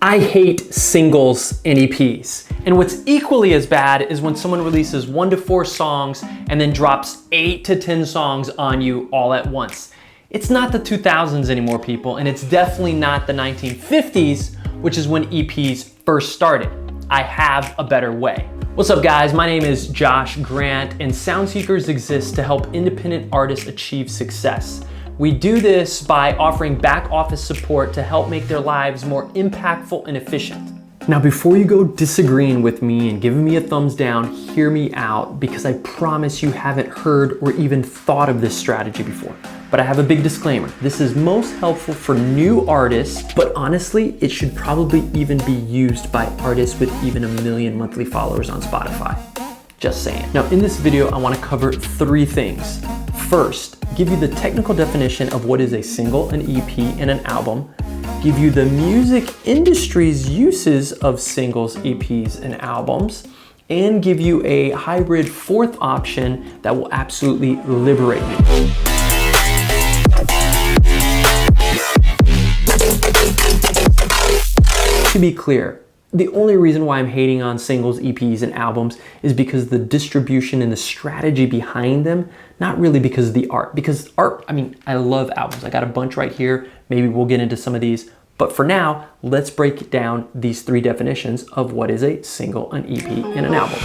I hate singles and EPs. And what's equally as bad is when someone releases 1 to 4 songs and then drops 8 to 10 songs on you all at once. It's not the 2000s anymore, people, and it's definitely not the 1950s, which is when EPs first started. I have a better way. What's up, guys? My name is Josh Grant, and Soundseekers exists to help independent artists achieve success. We do this by offering back office support to help make their lives more impactful and efficient. Now, before you go disagreeing with me and giving me a thumbs down, hear me out, because I promise you haven't heard or even thought of this strategy before. But I have a big disclaimer. This is most helpful for new artists, but honestly, it should probably even be used by artists with even 1 million monthly followers on Spotify. Just saying. Now, in this video, I want to cover 3 things. First, give you the technical definition of what is a single, an EP, and an album. Give you the music industry's uses of singles, EPs, and albums. And give you a hybrid 4th option that will absolutely liberate you. To be clear, the only reason why I'm hating on singles, EPs, and albums is because the distribution and the strategy behind them, not really because of the art. Because art, I love albums. I got a bunch right here. Maybe we'll get into some of these. But for now, let's break down these 3 definitions of what is a single, an EP, and an album.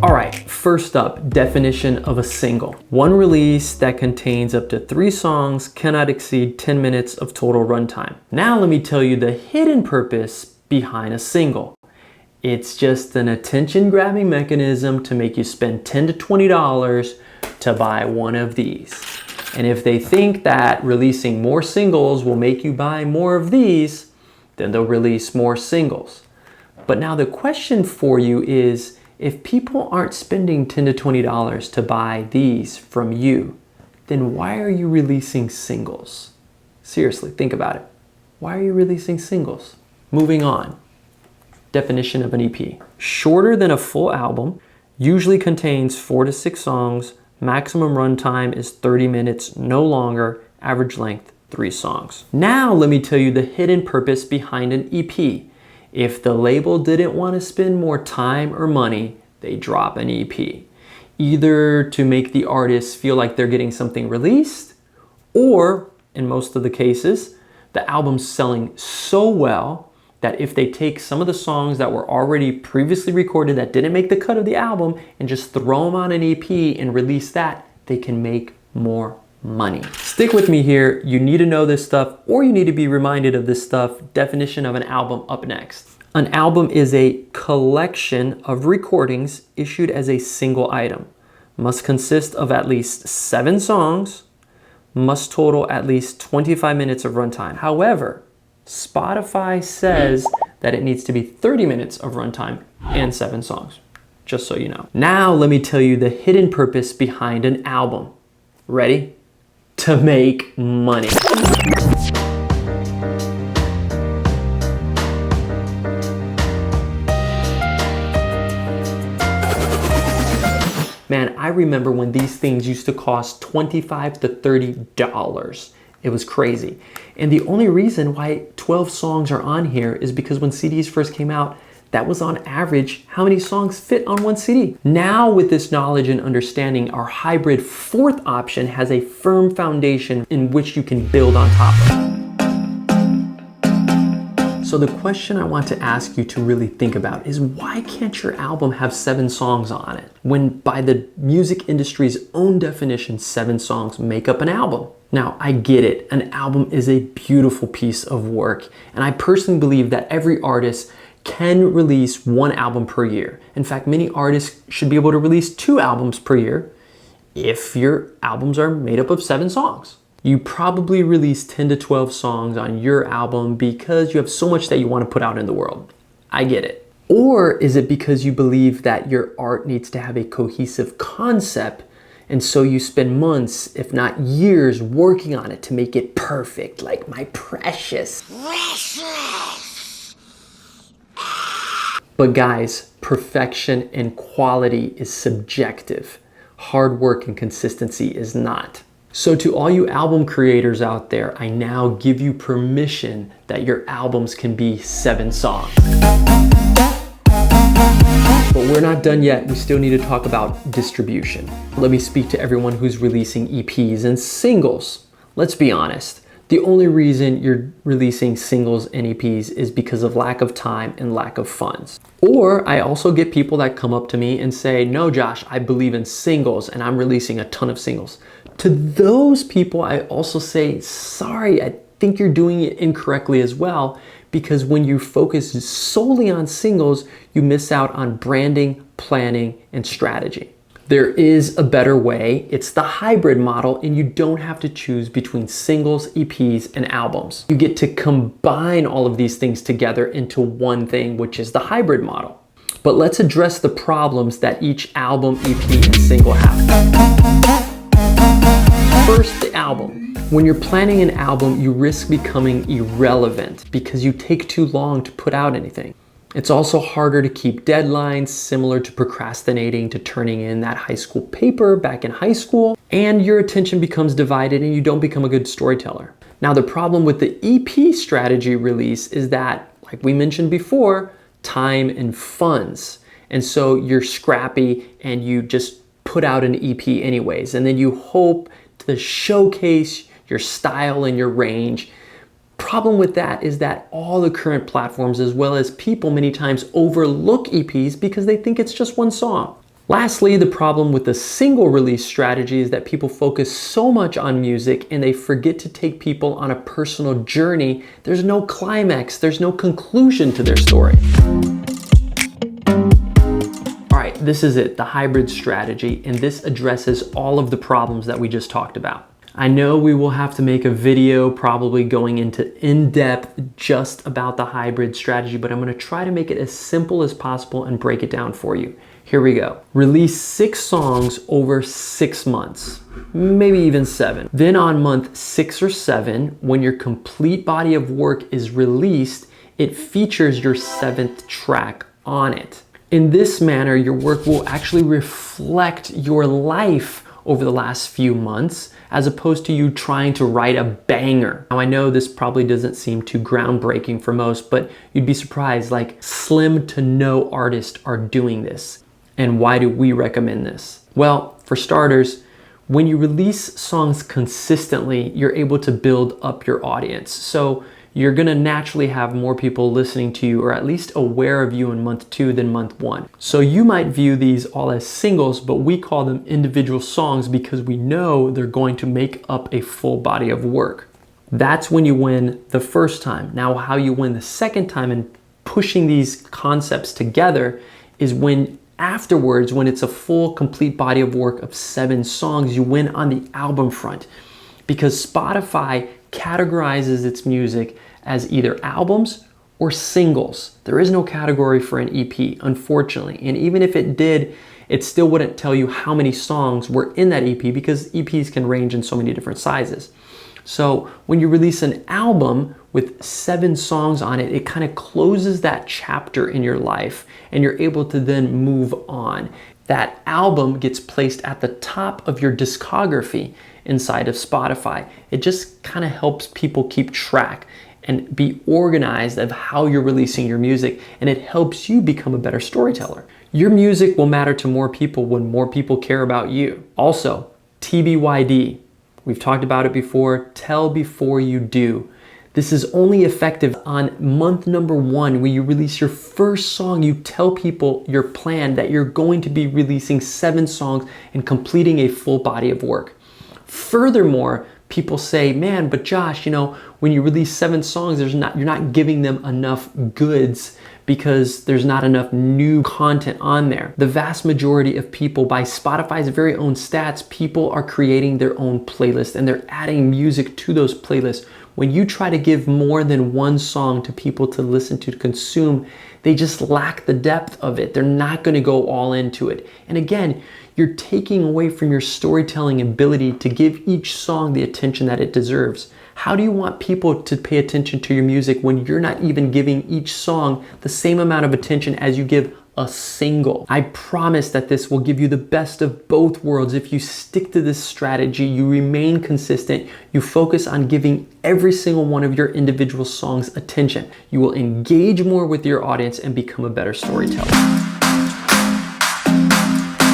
All right, first up, definition of a single. One release that contains up to 3 songs, cannot exceed 10 minutes of total runtime. Now let me tell you the hidden purpose behind a single. It's just an attention-grabbing mechanism to make you spend $10 to $20 to buy one of these. And if they think that releasing more singles will make you buy more of these, then they'll release more singles. But now the question for you is, if people aren't spending $10 to $20 to buy these from you, then why are you releasing singles? Seriously, think about it. Why are you releasing singles? Moving on. Definition of an EP. Shorter than a full album, usually contains 4 to 6 songs, maximum runtime is 30 minutes, no longer, average length 3 songs. Now let me tell you the hidden purpose behind an EP. If the label didn't want to spend more time or money, they drop an EP. Either to make the artist feel like they're getting something released, or in most of the cases, the album's selling so well that if they take some of the songs that were already previously recorded that didn't make the cut of the album and just throw them on an EP and release that, they can make more money. Stick with me here. You need to know this stuff, or you need to be reminded of this stuff. Definition of an album up next. An album is a collection of recordings issued as a single item. Must consist of at least 7 songs. Must total at least 25 minutes of runtime. However, Spotify says that it needs to be 30 minutes of runtime and 7 songs. Just so you know. Now let me tell you the hidden purpose behind an album. Ready? To make money. Man, I remember when these things used to cost $25 to $30. It was crazy. And the only reason why 12 songs are on here is because when CDs first came out, that was on average how many songs fit on one CD. Now with this knowledge and understanding, our hybrid 4th option has a firm foundation in which you can build on top of. So the question I want to ask you to really think about is, why can't your album have 7 songs on it? When by the music industry's own definition, 7 songs make up an album. Now, I get it. An album is a beautiful piece of work. And I personally believe that every artist can release 1 album per year. In fact, many artists should be able to release 2 albums per year if your albums are made up of 7 songs. You probably release 10 to 12 songs on your album because you have so much that you want to put out in the world. I get it. Or is it because you believe that your art needs to have a cohesive concept, and so you spend months, if not years, working on it to make it perfect, like my precious. But guys, perfection and quality is subjective. Hard work and consistency is not. So to all you album creators out there, I now give you permission that your albums can be 7 songs. But we're not done yet. We still need to talk about distribution. Let me speak to everyone who's releasing EPs and singles. Let's be honest. The only reason you're releasing singles and EPs is because of lack of time and lack of funds. Or I also get people that come up to me and say, no, Josh, I believe in singles and I'm releasing a ton of singles. To those people, I also say, sorry, I think you're doing it incorrectly as well, because when you focus solely on singles, you miss out on branding, planning, and strategy. There is a better way. It's the hybrid model, and you don't have to choose between singles, EPs, and albums. You get to combine all of these things together into one thing, which is the hybrid model. But let's address the problems that each album, EP, and single have. First, the album. When you're planning an album, you risk becoming irrelevant because you take too long to put out anything. It's also harder to keep deadlines, similar to procrastinating to turning in that high school paper back in high school, and your attention becomes divided and you don't become a good storyteller. Now, the problem with the EP strategy release is that, like we mentioned before, time and funds. And so you're scrappy and you just put out an EP anyways, and then you hope to showcase your style and your range. Problem with that is that all the current platforms, as well as people, many times overlook EPs because they think it's just one song. Lastly, the problem with the single release strategy is that people focus so much on music and they forget to take people on a personal journey. There's no climax, there's no conclusion to their story. All right, this is it, the hybrid strategy, and this addresses all of the problems that we just talked about. I know we will have to make a video probably going into in-depth just about the hybrid strategy, but I'm going to try to make it as simple as possible and break it down for you. Here we go. Release 6 songs over 6 months, maybe even 7. Then on month 6 or 7, when your complete body of work is released, it features your 7th track on it. In this manner, your work will actually reflect your life over the last few months, as opposed to you trying to write a banger. Now, I know this probably doesn't seem too groundbreaking for most, but you'd be surprised, like slim to no artists are doing this. And why do we recommend this? Well, for starters, when you release songs consistently, you're able to build up your audience. So you're gonna naturally have more people listening to you, or at least aware of you in month 2 than month 1. So you might view these all as singles, but we call them individual songs because we know they're going to make up a full body of work. That's when you win the first time. Now, how you win the second time in pushing these concepts together is when afterwards, when it's a full, complete body of work of 7 songs, you win on the album front, because Spotify categorizes its music as either albums or singles. There is no category for an EP, unfortunately. And even if it did, it still wouldn't tell you how many songs were in that EP, because EPs can range in so many different sizes. So when you release an album with 7 songs on it, it kind of closes that chapter in your life and you're able to then move on. That album gets placed at the top of your discography inside of Spotify. It just kind of helps people keep track and be organized of how you're releasing your music, and it helps you become a better storyteller. Your music will matter to more people when more people care about you. Also, TBYD. We've talked about it before. Tell before you do. This is only effective on month number 1. When you release your first song, you tell people your plan that you're going to be releasing 7 songs and completing a full body of work. Furthermore, people say, man, but Josh, when you release 7 songs, you're not giving them enough goods because there's not enough new content on there. The vast majority of people, by Spotify's very own stats, people are creating their own playlist and they're adding music to those playlists. When you try to give more than one song to people to listen to consume, they just lack the depth of it. They're not going to go all into it. And again, you're taking away from your storytelling ability to give each song the attention that it deserves. How do you want people to pay attention to your music when you're not even giving each song the same amount of attention as you give a single. I promise that this will give you the best of both worlds if you stick to this strategy, you remain consistent, you focus on giving every single one of your individual songs attention. You will engage more with your audience and become a better storyteller.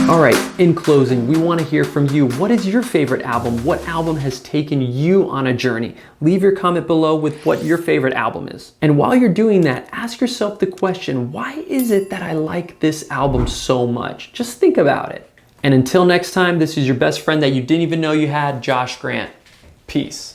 All right, in closing, we want to hear from you. What is your favorite album? What album has taken you on a journey? Leave your comment below with what your favorite album is. And while you're doing that, ask yourself the question, why is it that I like this album so much? Just think about it. And until next time, this is your best friend that you didn't even know you had, Josh Grant. Peace.